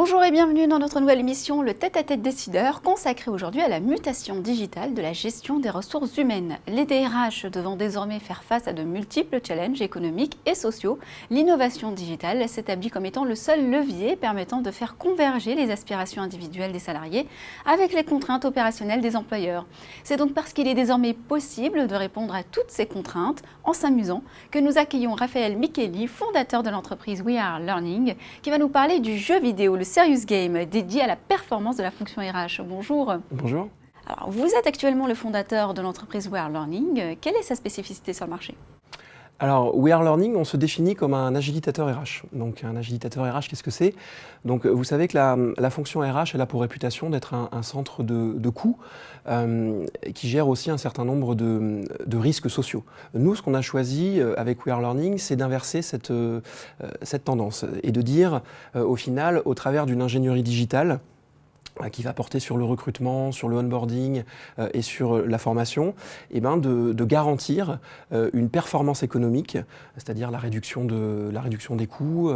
Bonjour et bienvenue dans notre nouvelle émission, le tête-à-tête décideur, consacrée aujourd'hui à la mutation digitale de la gestion des ressources humaines. Les DRH devant désormais faire face à de multiples challenges économiques et sociaux, l'innovation digitale s'établit comme étant le seul levier permettant de faire converger les aspirations individuelles des salariés avec les contraintes opérationnelles des employeurs. C'est donc parce qu'il est désormais possible de répondre à toutes ces contraintes en s'amusant que nous accueillons Raphaël Micheli, fondateur de l'entreprise We Are Learning, qui va nous parler du jeu vidéo, le Serious Game, dédié à la performance de la fonction RH. Bonjour. Bonjour. Alors, vous êtes actuellement le fondateur de l'entreprise We Are Learning. Quelle est sa spécificité sur le marché ? Alors, We Are Learning, on se définit comme un agilitateur RH. Donc, un agilitateur RH, qu'est-ce que c'est ? Donc, vous savez que la fonction RH, elle a pour réputation d'être un centre de coûts qui gère aussi un certain nombre de risques sociaux. Nous, ce qu'on a choisi avec We Are Learning, c'est d'inverser cette tendance et de dire, au final, au travers d'une ingénierie digitale, qui va porter sur le recrutement, sur le onboarding et sur la formation, et de garantir une performance économique, c'est-à-dire la réduction des coûts,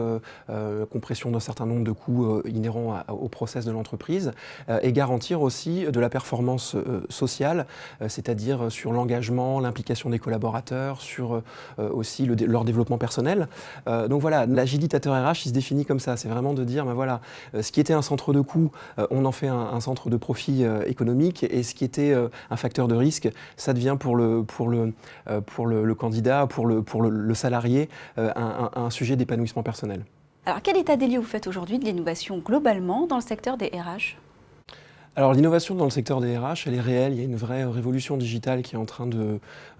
compression d'un certain nombre de coûts inhérents au process de l'entreprise, et garantir aussi de la performance sociale, c'est-à-dire sur l'engagement, l'implication des collaborateurs, sur aussi leur développement personnel. Donc voilà, l'agilitateur RH, il se définit comme ça, c'est vraiment de dire, voilà, ce qui était un centre de coûts, on en fait un centre de profit économique, et ce qui était un facteur de risque, ça devient pour le candidat, pour le salarié, un sujet d'épanouissement personnel. Alors, quel état des lieux vous faites aujourd'hui de l'innovation globalement dans le secteur des RH ? Alors l'innovation dans le secteur des RH, elle est réelle, il y a une vraie révolution digitale qui est en train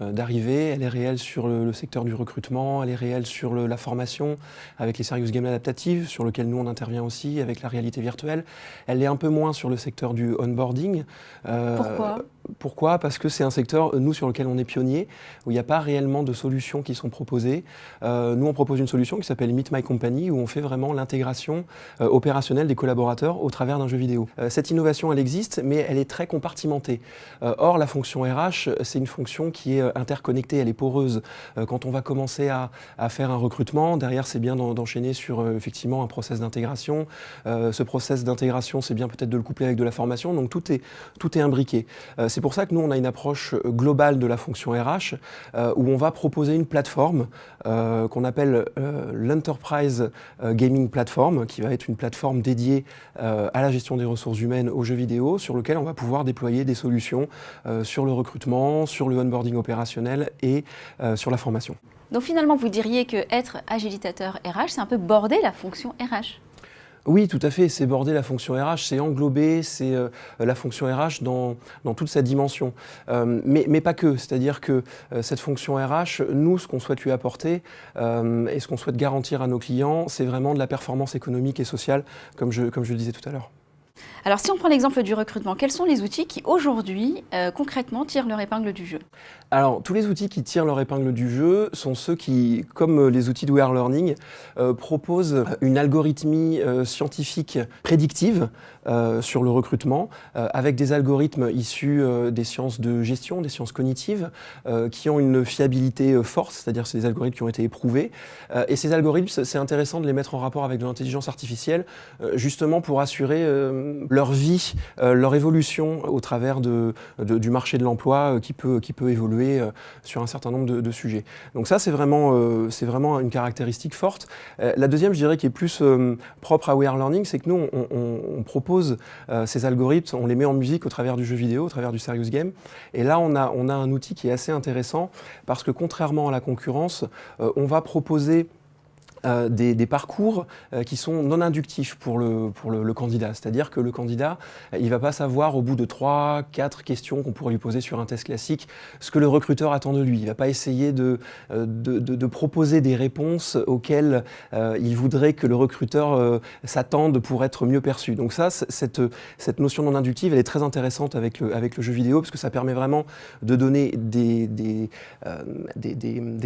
d'arriver, elle est réelle sur le secteur du recrutement, elle est réelle sur la formation, avec les Serious Games adaptatives, sur lequel nous on intervient aussi, avec la réalité virtuelle. Elle est un peu moins sur le secteur du onboarding. Pourquoi ? Parce que c'est un secteur, nous, sur lequel on est pionnier, où il n'y a pas réellement de solutions qui sont proposées. Nous, on propose une solution qui s'appelle Meet My Company, où on fait vraiment l'intégration opérationnelle des collaborateurs au travers d'un jeu vidéo. Cette innovation, elle existe, mais elle est très compartimentée. Or, la fonction RH, c'est une fonction qui est interconnectée, elle est poreuse. Quand on va commencer à faire un recrutement, derrière, c'est bien d'enchaîner sur effectivement un process d'intégration. Ce process d'intégration, c'est bien peut-être de le coupler avec de la formation, donc tout est imbriqué. C'est pour ça que nous, on a une approche globale de la fonction RH, où on va proposer une plateforme qu'on appelle l'Enterprise Gaming Platform, qui va être une plateforme dédiée à la gestion des ressources humaines aux jeux vidéo, sur lequel on va pouvoir déployer des solutions sur le recrutement, sur le onboarding opérationnel et sur la formation. Donc finalement, vous diriez qu'être agilitateur RH, c'est un peu border la fonction RH ? Oui, tout à fait, c'est border la fonction RH, c'est englober la fonction RH dans toute sa dimension. Mais pas que, c'est-à-dire que cette fonction RH, nous, ce qu'on souhaite lui apporter et ce qu'on souhaite garantir à nos clients, c'est vraiment de la performance économique et sociale, comme je le disais tout à l'heure. Alors si on prend l'exemple du recrutement, quels sont les outils qui aujourd'hui concrètement tirent leur épingle du jeu ? Alors tous les outils qui tirent leur épingle du jeu sont ceux qui, comme les outils de We Are Learning, proposent une algorithmie scientifique prédictive sur le recrutement, avec des algorithmes issus des sciences de gestion, des sciences cognitives, qui ont une fiabilité forte, c'est-à-dire c'est des algorithmes qui ont été éprouvés. Et ces algorithmes, c'est intéressant de les mettre en rapport avec de l'intelligence artificielle, justement pour assurer leur vie, leur évolution au travers du marché de l'emploi qui peut évoluer sur un certain nombre de sujets. Donc ça, c'est vraiment une caractéristique forte. La deuxième, je dirais, qui est plus propre à We Are Learning, c'est que nous, on propose ces algorithmes, on les met en musique au travers du jeu vidéo, au travers du Serious Game. Et là, on a un outil qui est assez intéressant parce que contrairement à la concurrence, on va proposer des parcours qui sont non inductifs pour le candidat. C'est-à-dire que le candidat, il ne va pas savoir au bout de 3-4 questions qu'on pourrait lui poser sur un test classique ce que le recruteur attend de lui. Il ne va pas essayer de proposer des réponses auxquelles il voudrait que le recruteur s'attende pour être mieux perçu. Donc ça, cette notion non inductive, elle est très intéressante avec le jeu vidéo parce que ça permet vraiment de donner des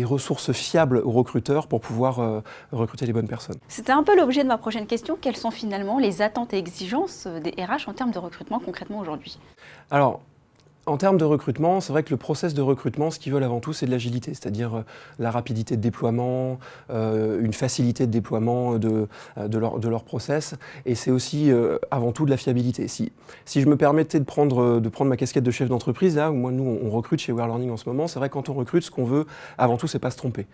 ressources fiables aux recruteurs pour pouvoir recruter les bonnes personnes. C'était un peu l'objet de ma prochaine question. Quelles sont finalement les attentes et exigences des RH en termes de recrutement concrètement aujourd'hui ? Alors, En termes de recrutement, c'est vrai que le process de recrutement, ce qu'ils veulent avant tout, c'est de l'agilité, c'est-à-dire la rapidité de déploiement, une facilité de déploiement de leur process, et c'est aussi avant tout de la fiabilité. Si je me permettais de prendre ma casquette de chef d'entreprise, là, où nous on recrute chez Wear Learning en ce moment, c'est vrai que quand on recrute, ce qu'on veut avant tout, c'est pas se tromper.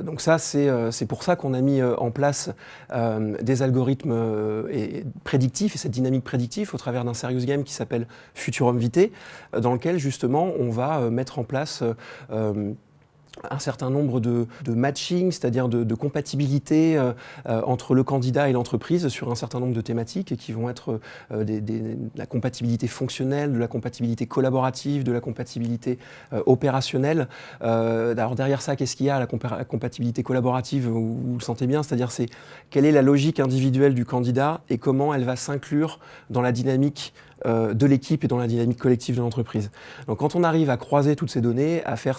Donc ça, c'est pour ça qu'on a mis en place des algorithmes prédictifs et cette dynamique prédictive au travers d'un serious game qui s'appelle Futurum Vitae, dans lequel justement on va mettre en place un certain nombre de matching, c'est-à-dire de compatibilité entre le candidat et l'entreprise sur un certain nombre de thématiques qui vont être de la compatibilité fonctionnelle, de la compatibilité collaborative, de la compatibilité opérationnelle. Alors derrière ça, qu'est-ce qu'il y a, la compatibilité collaborative, vous le sentez bien, c'est-à-dire quelle est la logique individuelle du candidat et comment elle va s'inclure dans la dynamique de l'équipe et dans la dynamique collective de l'entreprise. Donc quand on arrive à croiser toutes ces données, à faire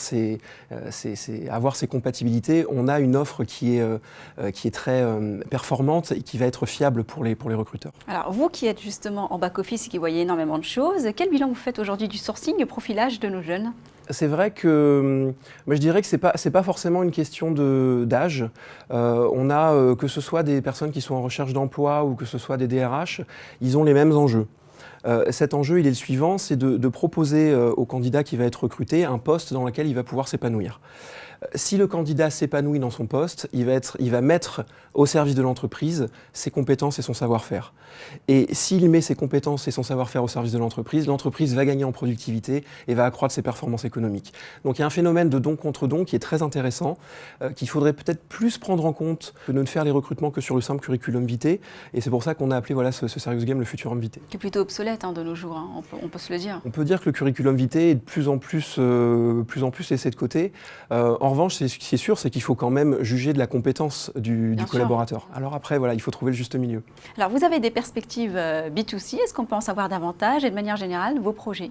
avoir ces compatibilités, on a une offre qui est très performante et qui va être fiable pour les recruteurs. Alors vous qui êtes justement en back-office et qui voyez énormément de choses, quel bilan vous faites aujourd'hui du sourcing, du profilage de nos jeunes ? C'est vrai que moi je dirais que c'est pas forcément une question d'âge. On a que ce soit des personnes qui sont en recherche d'emploi ou que ce soit des DRH, ils ont les mêmes enjeux. Cet enjeu, il est le suivant, c'est de proposer au candidat qui va être recruté un poste dans lequel il va pouvoir s'épanouir. Si le candidat s'épanouit dans son poste, il va mettre au service de l'entreprise ses compétences et son savoir-faire. Et s'il met ses compétences et son savoir-faire au service de l'entreprise va gagner en productivité et va accroître ses performances économiques. Donc il y a un phénomène de don contre don qui est très intéressant, qu'il faudrait peut-être plus prendre en compte que de ne faire les recrutements que sur le simple curriculum vitae. Et c'est pour ça qu'on a appelé ce serious game le Futurum Vitae. Qui est plutôt obsolète de nos jours, on peut se le dire. On peut dire que le curriculum vitae est de plus en plus laissé de côté. En revanche, ce qui est sûr, c'est qu'il faut quand même juger de la compétence du collaborateur. Alors après, voilà, il faut trouver le juste milieu. Alors vous avez des perspectives B2C, est-ce qu'on peut en savoir davantage et de manière générale, vos projets ?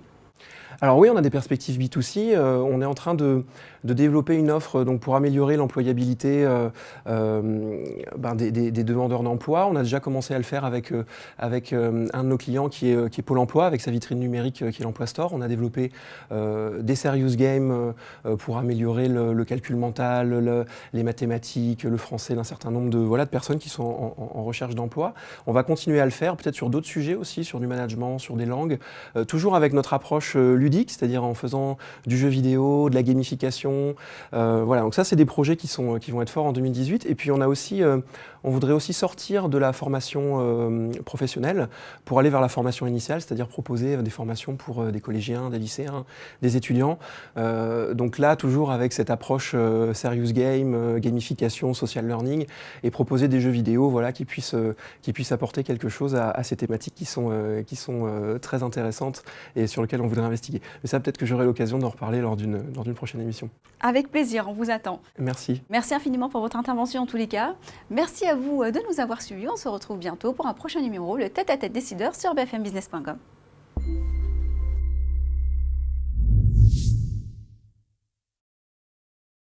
Alors oui, on a des perspectives B2C. On est en train de développer une offre pour améliorer l'employabilité des demandeurs d'emploi. On a déjà commencé à le faire avec un de nos clients qui est Pôle emploi, avec sa vitrine numérique qui est l'Emploi Store. On a développé des serious games pour améliorer le calcul mental, les mathématiques, le français d'un certain nombre de personnes qui sont en recherche d'emploi. On va continuer à le faire, peut-être sur d'autres sujets aussi, sur du management, sur des langues, toujours avec notre approche ludique, c'est-à-dire en faisant du jeu vidéo, de la gamification. Voilà, donc ça, c'est des projets qui vont être forts en 2018. Et puis on voudrait aussi sortir de la formation professionnelle pour aller vers la formation initiale, c'est-à-dire proposer des formations pour des collégiens, des lycéens, des étudiants. Donc là, toujours avec cette approche serious game, gamification, social learning, et proposer des jeux vidéo qui puissent apporter quelque chose à ces thématiques qui sont très intéressantes et sur lesquelles on voudrait investiguer. Mais ça, peut-être que j'aurai l'occasion d'en reparler lors d'une prochaine émission. Avec plaisir, on vous attend. Merci. Merci infiniment pour votre intervention en tous les cas. Merci à vous de nous avoir suivis. On se retrouve bientôt pour un prochain numéro, le Tête-à-Tête décideur sur bfmbusiness.com.